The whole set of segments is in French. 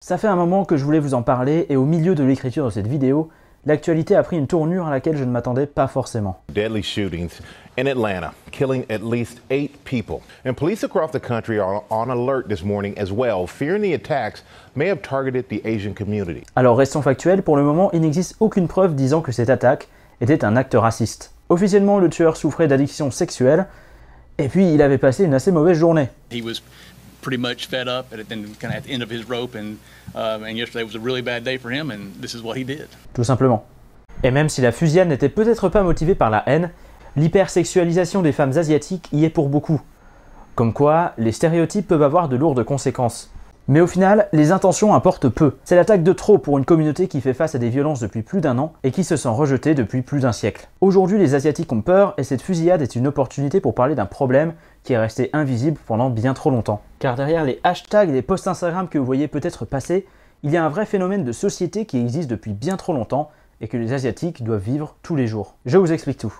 Ça fait un moment que je voulais vous en parler et au milieu de l'écriture de cette vidéo, l'actualité a pris une tournure à laquelle je ne m'attendais pas forcément. Deadly shootings in Atlanta, killing at least 8 people. And police across the country are on alert this morning as well, fearing the attacks may have targeted the Asian community. Alors restons factuels, pour le moment, il n'existe aucune preuve disant que cette attaque était un acte raciste. Officiellement, le tueur souffrait d'addiction sexuelle et puis il avait passé une assez mauvaise journée. He was pretty much fed up at the end of his rope, and yesterday was a really bad day for him, and this is what he did. Tout simplement. Et même si la fusillade n'était peut-être pas motivée par la haine, l'hypersexualisation des femmes asiatiques y est pour beaucoup. Comme quoi, les stéréotypes peuvent avoir de lourdes conséquences. Mais au final, les intentions importent peu. C'est l'attaque de trop pour une communauté qui fait face à des violences depuis plus d'1 an et qui se sent rejetée depuis plus d'1 siècle. Aujourd'hui, les Asiatiques ont peur et cette fusillade est une opportunité pour parler d'un problème qui est resté invisible pendant bien trop longtemps. Car derrière les hashtags et les posts Instagram que vous voyez peut-être passer, il y a un vrai phénomène de société qui existe depuis bien trop longtemps et que les Asiatiques doivent vivre tous les jours. Je vous explique tout.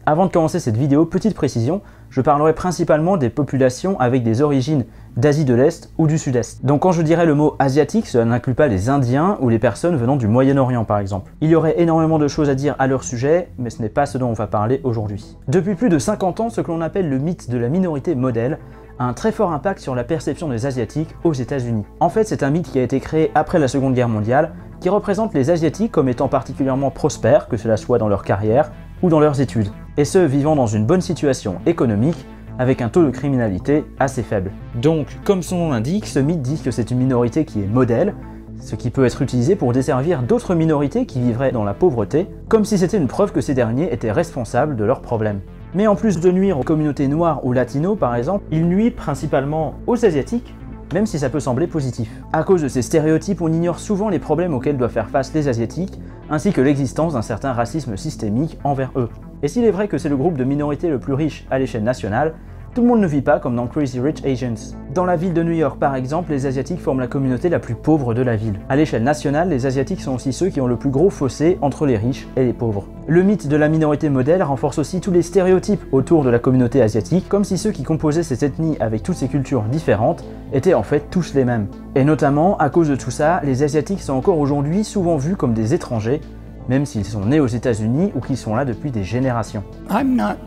Avant de commencer cette vidéo, petite précision, je parlerai principalement des populations avec des origines d'Asie de l'Est ou du Sud-Est. Donc quand je dirais le mot asiatique, cela n'inclut pas les Indiens ou les personnes venant du Moyen-Orient par exemple. Il y aurait énormément de choses à dire à leur sujet, mais ce n'est pas ce dont on va parler aujourd'hui. Depuis plus de 50 ans, ce que l'on appelle le mythe de la minorité modèle a un très fort impact sur la perception des Asiatiques aux États-Unis. En fait, c'est un mythe qui a été créé après la Seconde Guerre mondiale, qui représente les Asiatiques comme étant particulièrement prospères, que cela soit dans leur carrière ou dans leurs études, et ceux vivant dans une bonne situation économique avec un taux de criminalité assez faible. Donc, comme son nom l'indique, ce mythe dit que c'est une minorité qui est modèle, ce qui peut être utilisé pour desservir d'autres minorités qui vivraient dans la pauvreté, comme si c'était une preuve que ces derniers étaient responsables de leurs problèmes. Mais en plus de nuire aux communautés noires ou latinos par exemple, il nuit principalement aux Asiatiques, même si ça peut sembler positif. À cause de ces stéréotypes, on ignore souvent les problèmes auxquels doivent faire face les Asiatiques, ainsi que l'existence d'un certain racisme systémique envers eux. Et s'il est vrai que c'est le groupe de minorités le plus riche à l'échelle nationale, tout le monde ne vit pas comme dans Crazy Rich Asians. Dans la ville de New York par exemple, les Asiatiques forment la communauté la plus pauvre de la ville. À l'échelle nationale, les Asiatiques sont aussi ceux qui ont le plus gros fossé entre les riches et les pauvres. Le mythe de la minorité modèle renforce aussi tous les stéréotypes autour de la communauté asiatique, comme si ceux qui composaient cette ethnie avec toutes ces cultures différentes étaient en fait tous les mêmes. Et notamment, à cause de tout ça, les Asiatiques sont encore aujourd'hui souvent vus comme des étrangers, même s'ils sont nés aux États-Unis ou qu'ils sont là depuis des générations. I'm not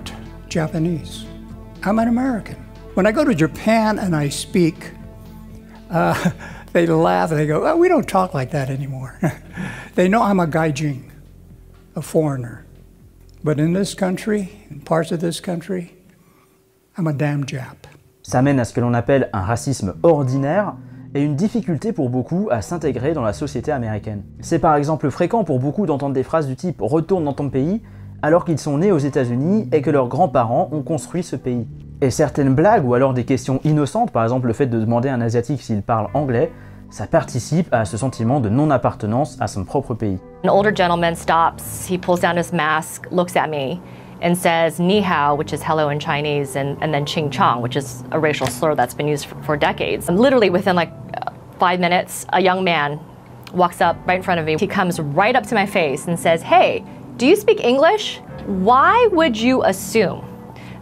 Japanese. I'm an American. When I go to Japan and I speak, they laugh and they go, oh, we don't talk like that anymore. They know I'm a gaijin, a foreigner. But in this country, in parts of this country, I'm a damn Jap. Ça mène à ce que l'on appelle un racisme ordinaire et une difficulté pour beaucoup à s'intégrer dans la société américaine. C'est par exemple fréquent pour beaucoup d'entendre des phrases du type « retourne dans ton pays » alors qu'ils sont nés aux États-Unis et que leurs grands-parents ont construit ce pays. Et certaines blagues ou alors des questions innocentes, par exemple le fait de demander à un Asiatique s'il parle anglais, ça participe à ce sentiment de non-appartenance à son propre pays. An older gentleman stops, he pulls down his mask, looks at me, and says ni hao, which is hello in Chinese, and then ching chong, which is a racial slur that's been used for decades. And literally within like 5 minutes, a young man walks up right in front of me. He comes right up to my face and says, hey, do you speak English? Why would you assume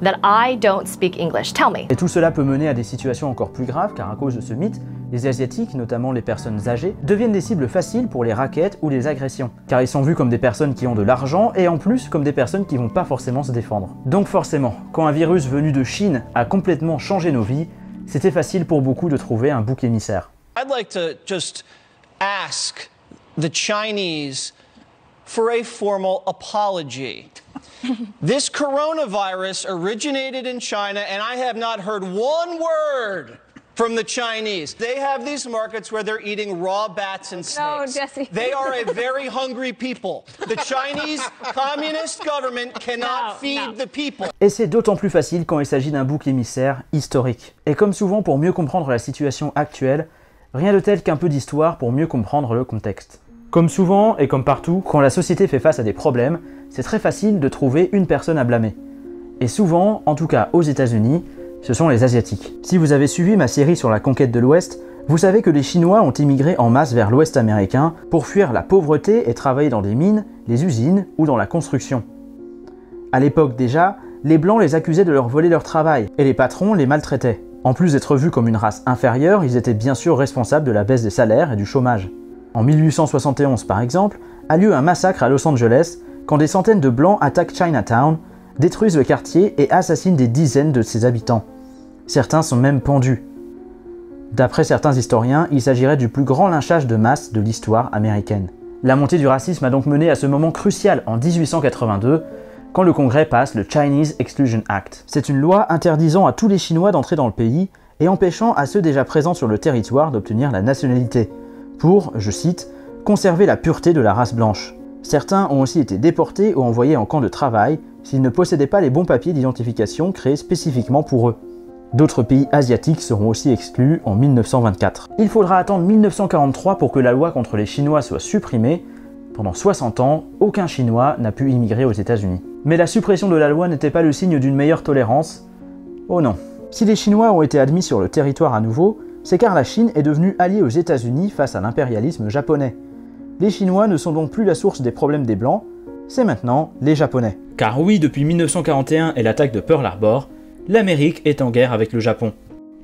that I don't speak English? Tell me. Et tout cela peut mener à des situations encore plus graves car à cause de ce mythe, les Asiatiques, notamment les personnes âgées, deviennent des cibles faciles pour les rackets ou les agressions. Car ils sont vus comme des personnes qui ont de l'argent et en plus comme des personnes qui vont pas forcément se défendre. Donc forcément, quand un virus venu de Chine a complètement changé nos vies, c'était facile pour beaucoup de trouver un bouc émissaire. I'd like to just ask the Chinese for a formal apology. This coronavirus originated in China, and I have not heard one word from the Chinese. They have these markets where they're eating raw bats and snakes. No, Jesse. They are a very hungry people. The Chinese communist government cannot feed the people. Et c'est d'autant plus facile quand il s'agit d'un bouc émissaire historique. Et comme souvent pour mieux comprendre la situation actuelle, rien de tel qu'un peu d'histoire pour mieux comprendre le contexte. Comme souvent et comme partout, quand la société fait face à des problèmes, c'est très facile de trouver une personne à blâmer. Et souvent, en tout cas aux États-Unis, ce sont les Asiatiques. Si vous avez suivi ma série sur la conquête de l'Ouest, vous savez que les Chinois ont immigré en masse vers l'Ouest américain pour fuir la pauvreté et travailler dans des mines, les usines ou dans la construction. À l'époque déjà, les Blancs les accusaient de leur voler leur travail, et les patrons les maltraitaient. En plus d'être vus comme une race inférieure, ils étaient bien sûr responsables de la baisse des salaires et du chômage. En 1871 par exemple, a lieu un massacre à Los Angeles quand des centaines de Blancs attaquent Chinatown, détruisent le quartier et assassinent des dizaines de ses habitants. Certains sont même pendus. D'après certains historiens, il s'agirait du plus grand lynchage de masse de l'histoire américaine. La montée du racisme a donc mené à ce moment crucial en 1882, quand le Congrès passe le Chinese Exclusion Act. C'est une loi interdisant à tous les Chinois d'entrer dans le pays et empêchant à ceux déjà présents sur le territoire d'obtenir la nationalité, pour, je cite, « conserver la pureté de la race blanche ». Certains ont aussi été déportés ou envoyés en camp de travail s'ils ne possédaient pas les bons papiers d'identification créés spécifiquement pour eux. D'autres pays asiatiques seront aussi exclus en 1924. Il faudra attendre 1943 pour que la loi contre les Chinois soit supprimée. Pendant 60 ans, aucun Chinois n'a pu immigrer aux États-Unis. Mais la suppression de la loi n'était pas le signe d'une meilleure tolérance. Oh non. Si les Chinois ont été admis sur le territoire à nouveau, c'est car la Chine est devenue alliée aux États-Unis face à l'impérialisme japonais. Les Chinois ne sont donc plus la source des problèmes des Blancs, c'est maintenant les Japonais. Car oui, depuis 1941 et l'attaque de Pearl Harbor, l'Amérique est en guerre avec le Japon.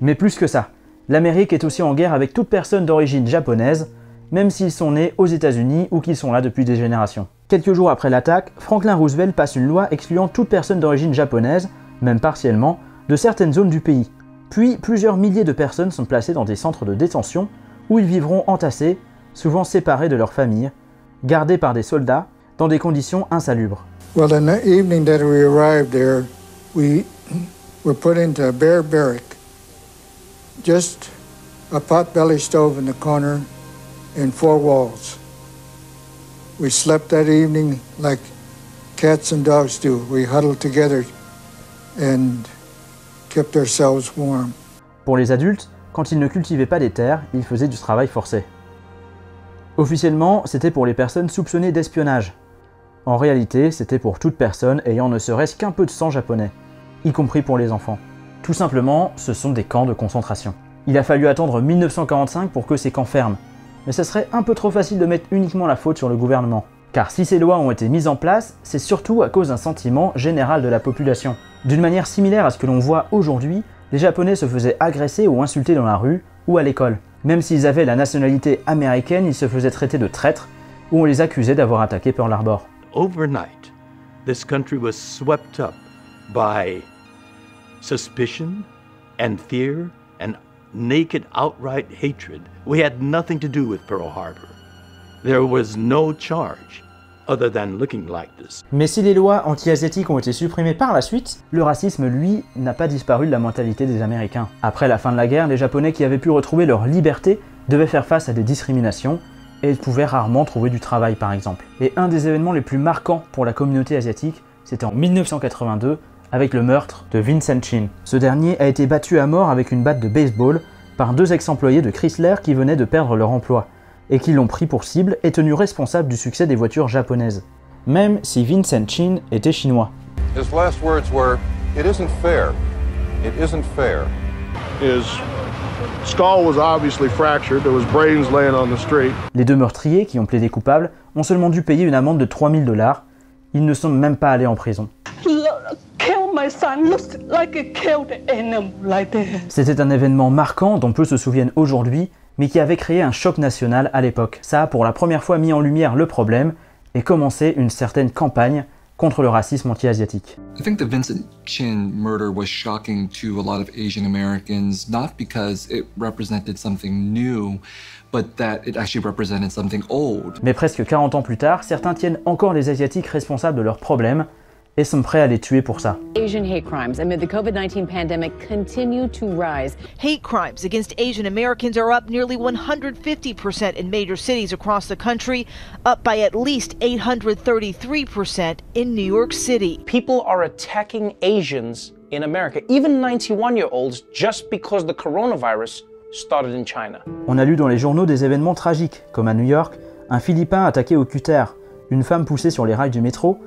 Mais plus que ça, l'Amérique est aussi en guerre avec toute personne d'origine japonaise, même s'ils sont nés aux États-Unis ou qu'ils sont là depuis des générations. Quelques jours après l'attaque, Franklin Roosevelt passe une loi excluant toute personne d'origine japonaise, même partiellement, de certaines zones du pays. Puis plusieurs milliers de personnes sont placées dans des centres de détention où ils vivront entassés, souvent séparés de leurs familles, gardés par des soldats, dans des conditions insalubres. Well, in the evening that we arrived there, we were put into a bare barrack. Just a pot-belly stove in the corner and 4 walls. We slept that evening like cats and dogs do. We huddled together and kept ourselves warm. Pour les adultes, quand ils ne cultivaient pas des terres, ils faisaient du travail forcé. Officiellement, c'était pour les personnes soupçonnées d'espionnage. En réalité, c'était pour toute personne ayant ne serait-ce qu'un peu de sang japonais, y compris pour les enfants. Tout simplement, ce sont des camps de concentration. Il a fallu attendre 1945 pour que ces camps ferment, mais ce serait un peu trop facile de mettre uniquement la faute sur le gouvernement. Car si ces lois ont été mises en place, c'est surtout à cause d'un sentiment général de la population. D'une manière similaire à ce que l'on voit aujourd'hui, les Japonais se faisaient agresser ou insulter dans la rue ou à l'école. Même s'ils avaient la nationalité américaine, ils se faisaient traiter de traîtres ou on les accusait d'avoir attaqué Pearl Harbor. Overnight, this country was swept up by suspicion and fear and naked outright hatred. We had nothing to do with Pearl Harbor. There was no charge other than looking like this. Mais si les lois anti-asiatiques ont été supprimées par la suite, le racisme, lui, n'a pas disparu de la mentalité des Américains. Après la fin de la guerre, les Japonais qui avaient pu retrouver leur liberté devaient faire face à des discriminations et pouvaient rarement trouver du travail par exemple. Et un des événements les plus marquants pour la communauté asiatique, c'était en 1982 avec le meurtre de Vincent Chin. Ce dernier a été battu à mort avec une batte de baseball par 2 ex-employés de Chrysler qui venaient de perdre leur emploi et qui l'ont pris pour cible et tenu responsable du succès des voitures japonaises, même si Vincent Chin était chinois. His last words were, "It isn't fair. It isn't fair." His skull was obviously fractured. There was brains laying on the street. Les 2 meurtriers qui ont plaidé coupables ont seulement dû payer une amende de $3000. Ils ne sont même pas allés en prison. C'était un événement marquant dont peu se souviennent aujourd'hui, mais qui avait créé un choc national à l'époque. Ça a pour la première fois mis en lumière le problème et commencé une certaine campagne contre le racisme anti-asiatique. I think the Vincent Chin murder was shocking to a lot of Asian Americans, not because it represented something new, but that it actually represented something old. Mais presque 40 ans plus tard, certains tiennent encore les Asiatiques responsables de leurs problèmes et sont prêts à les tuer pour ça. Asian hate crimes amid the COVID-19 pandemic continue to rise. Hate crimes against Asian Americans are up nearly 150% in major cities across the country, up by at least 833% in New York City. People are attacking Asians in America, even 91-year-olds, just because the coronavirus started in China. On a lu dans les journaux des événements tragiques, comme à New York, un Philippin attaqué au cutter, une femme poussée sur les rails du métro,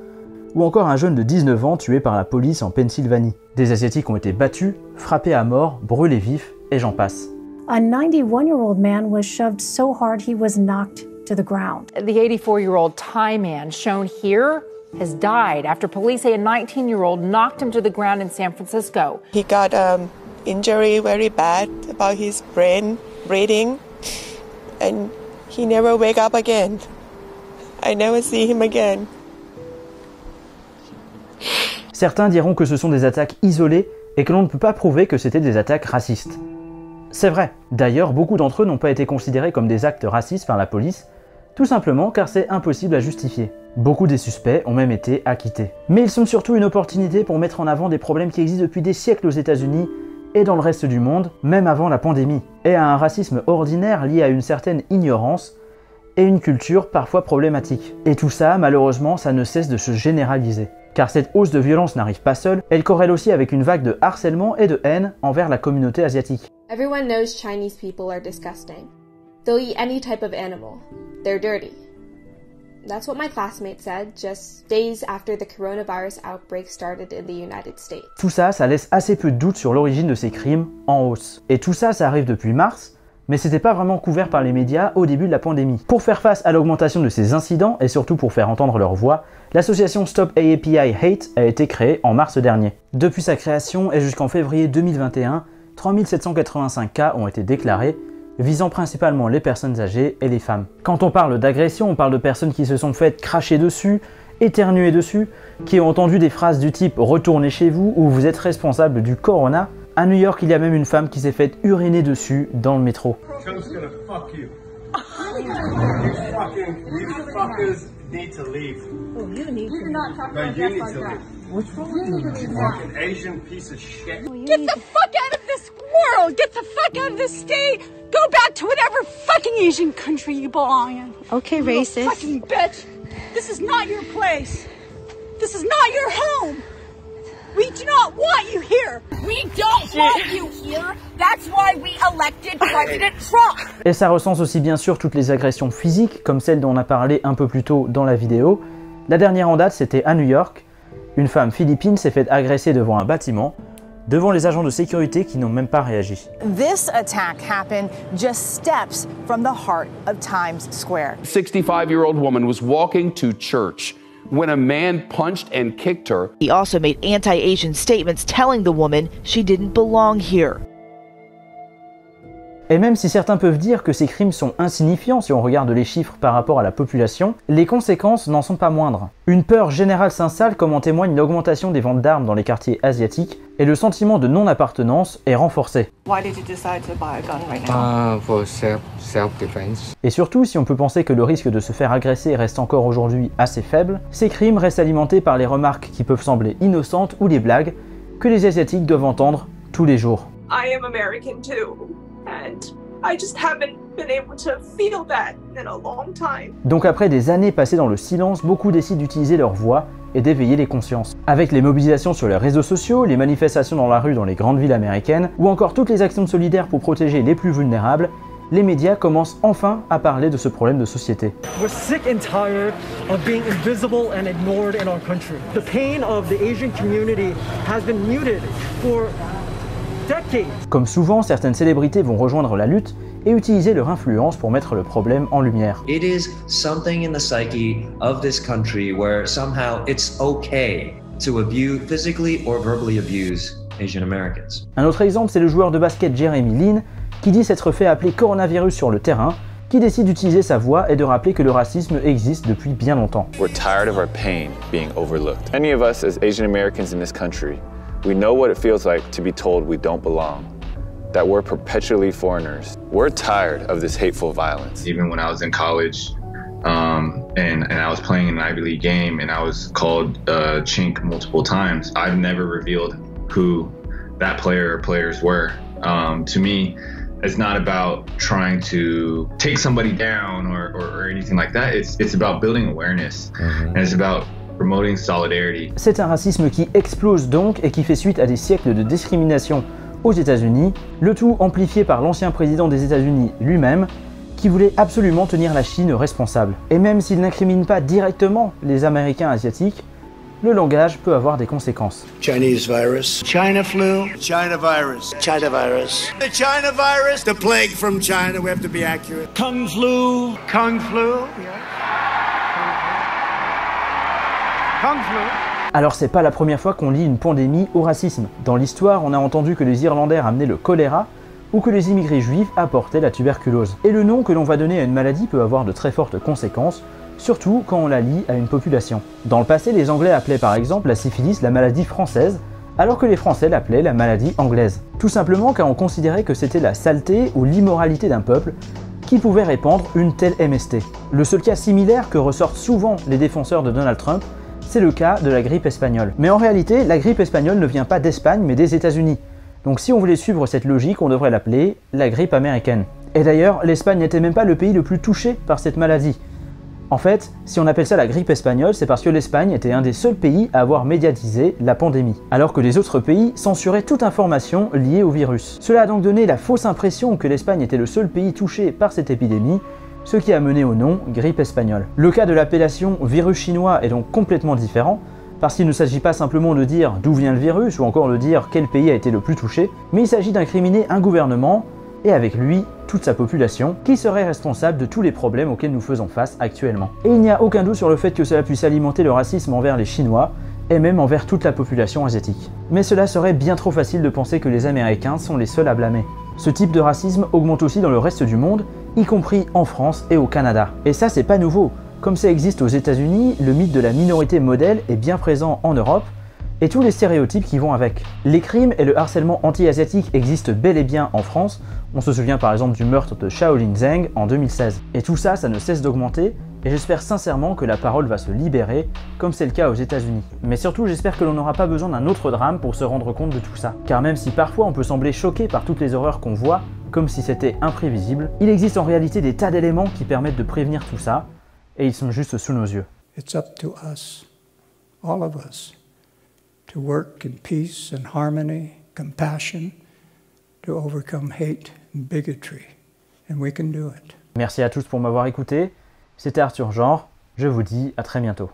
ou encore un jeune de 19 ans tué par la police en Pennsylvanie. Des Asiatiques ont été battus, frappés à mort, brûlés vifs, et j'en passe. A 91-year-old man was shoved so hard he was knocked to the ground. The 84-year-old Thai man shown here has died after police say a 19-year-old knocked him to the ground in San Francisco. He got injury very bad about his brain breathing, and he never wake up again. I never see him again. Certains diront que ce sont des attaques isolées et que l'on ne peut pas prouver que c'était des attaques racistes. C'est vrai. D'ailleurs, beaucoup d'entre eux n'ont pas été considérés comme des actes racistes par la police, tout simplement car c'est impossible à justifier. Beaucoup des suspects ont même été acquittés. Mais ils sont surtout une opportunité pour mettre en avant des problèmes qui existent depuis des siècles aux États-Unis et dans le reste du monde, même avant la pandémie, et à un racisme ordinaire lié à une certaine ignorance et une culture parfois problématique. Et tout ça, malheureusement, ça ne cesse de se généraliser. Car cette hausse de violence n'arrive pas seule, elle corrèle aussi avec une vague de harcèlement et de haine envers la communauté asiatique. Everyone knows Chinese people are disgusting. They'll eat any type of animal. They're dirty. That's what my classmate said just days after the coronavirus outbreak started in the United States. Tout ça, ça laisse assez peu de doute sur l'origine de ces crimes en hausse. Et tout ça, ça arrive depuis mars, mais c'était pas vraiment couvert par les médias au début de la pandémie. Pour faire face à l'augmentation de ces incidents, et surtout pour faire entendre leur voix, l'association Stop AAPI Hate a été créée en mars dernier. Depuis sa création et jusqu'en février 2021, 3785 cas ont été déclarés, visant principalement les personnes âgées et les femmes. Quand on parle d'agression, on parle de personnes qui se sont faites cracher dessus, éternuer dessus, qui ont entendu des phrases du type « retournez chez vous » ou « vous êtes responsable du corona ». À New York, il y a même une femme qui s'est faite uriner dessus dans le métro. Need to leave. Oh, you need to. Not talking about you need to leave. What's wrong with you? Fucking Asian piece of shit. Get the fuck out of this world! Get the fuck out of this state! Go back to whatever fucking Asian country you belong in. Okay, you racist. Fucking bitch! This is not your place. This is not your home. We do not want you here. We don't want you here. That's why we elected President Trump. Et ça recense aussi bien sûr toutes les agressions physiques, comme celle dont on a parlé un peu plus tôt dans la vidéo. La dernière en date, c'était à New York. Une femme philippine s'est faite agresser devant un bâtiment, devant les agents de sécurité qui n'ont même pas réagi. This attack happened just steps from the heart of Times Square. A 65-year-old woman was walking to church when a man punched and kicked her. He also made anti-Asian statements telling the woman she didn't belong here. Et même si certains peuvent dire que ces crimes sont insignifiants si on regarde les chiffres par rapport à la population, les conséquences n'en sont pas moindres. Une peur générale s'installe comme en témoigne l'augmentation des ventes d'armes dans les quartiers asiatiques et le sentiment de non-appartenance est renforcé. Why did you decide to buy a gun right now? For self-defense. Et surtout, si on peut penser que le risque de se faire agresser reste encore aujourd'hui assez faible, ces crimes restent alimentés par les remarques qui peuvent sembler innocentes ou les blagues que les Asiatiques doivent entendre tous les jours. I am American too. And I just haven't been able to feel that in a long time. Donc après des années passées dans le silence, beaucoup décident d'utiliser leur voix et d'éveiller les consciences. Avec les mobilisations sur les réseaux sociaux, les manifestations dans la rue dans les grandes villes américaines, ou encore toutes les actions solidaires pour protéger les plus vulnérables, les médias commencent enfin à parler de ce problème de société. We're sick and tired of being invisible and ignored in our country. The pain of the Asian community has been muted for decades. Comme souvent, certaines célébrités vont rejoindre la lutte et utiliser leur influence pour mettre le problème en lumière. It is something in the psyche of this country where somehow it's okay to abuse, physically or verbally abuse Asian Americans. Un autre exemple, c'est le joueur de basket Jeremy Lin qui dit s'être fait appeler coronavirus sur le terrain, qui décide d'utiliser sa voix et de rappeler que le racisme existe depuis bien longtemps. We're tired of our pain being overlooked. Any of us as Asian Americans in this country, we know what it feels like to be told we don't belong, that we're perpetually foreigners. We're tired of this hateful violence. Even when I was in college, and I was playing an Ivy League game and I was called chink multiple times, I've never revealed who that player or players were. To me, it's not about trying to take somebody down or anything like that. It's about building awareness, and it's about promoting solidarity. C'est un racisme qui explose donc et qui fait suite à des siècles de discrimination aux États-Unis, le tout amplifié par l'ancien président des États-Unis lui-même, qui voulait absolument tenir la Chine responsable. Et même s'il n'incrimine pas directement les Américains asiatiques, le langage peut avoir des conséquences. Chinese virus, China flu, China virus, China virus, the China virus, the plague from China, we have to be accurate. Kung flu, yeah. Alors c'est pas la première fois qu'on lie une pandémie au racisme. Dans l'histoire, on a entendu que les Irlandais ramenaient le choléra ou que les immigrés juifs apportaient la tuberculose. Et le nom que l'on va donner à une maladie peut avoir de très fortes conséquences, surtout quand on la lie à une population. Dans le passé, les Anglais appelaient par exemple la syphilis la maladie française, alors que les Français l'appelaient la maladie anglaise. Tout simplement car on considérait que c'était la saleté ou l'immoralité d'un peuple qui pouvait répandre une telle MST. Le seul cas similaire que ressortent souvent les défenseurs de Donald Trump, c'est le cas de la grippe espagnole. Mais en réalité, la grippe espagnole ne vient pas d'Espagne mais des États-Unis. Donc si on voulait suivre cette logique, on devrait l'appeler la grippe américaine. Et d'ailleurs, l'Espagne n'était même pas le pays le plus touché par cette maladie. En fait, si on appelle ça la grippe espagnole, c'est parce que l'Espagne était un des seuls pays à avoir médiatisé la pandémie, alors que les autres pays censuraient toute information liée au virus. Cela a donc donné la fausse impression que l'Espagne était le seul pays touché par cette épidémie, ce qui a mené au nom grippe espagnole. Le cas de l'appellation virus chinois est donc complètement différent, parce qu'il ne s'agit pas simplement de dire d'où vient le virus ou encore de dire quel pays a été le plus touché, mais il s'agit d'incriminer un gouvernement et avec lui toute sa population qui serait responsable de tous les problèmes auxquels nous faisons face actuellement. Et il n'y a aucun doute sur le fait que cela puisse alimenter le racisme envers les Chinois et même envers toute la population asiatique. Mais cela serait bien trop facile de penser que les Américains sont les seuls à blâmer. Ce type de racisme augmente aussi dans le reste du monde, y compris en France et au Canada. Et ça, c'est pas nouveau. Comme ça existe aux États-Unis, le mythe de la minorité modèle est bien présent en Europe, et tous les stéréotypes qui vont avec. Les crimes et le harcèlement anti-asiatique existent bel et bien en France, on se souvient par exemple du meurtre de Shaolin Zheng en 2016. Et tout ça, ça ne cesse d'augmenter, et j'espère sincèrement que la parole va se libérer, comme c'est le cas aux États-Unis. Mais surtout, j'espère que l'on n'aura pas besoin d'un autre drame pour se rendre compte de tout ça. Car même si parfois on peut sembler choqué par toutes les horreurs qu'on voit, comme si c'était imprévisible, il existe en réalité des tas d'éléments qui permettent de prévenir tout ça, et ils sont juste sous nos yeux. It's up to us, all of us, to work in peace and harmony, compassion, to overcome hate and bigotry, and we can do it. Merci à tous pour m'avoir écouté, c'était Arthur Genre, je vous dis à très bientôt.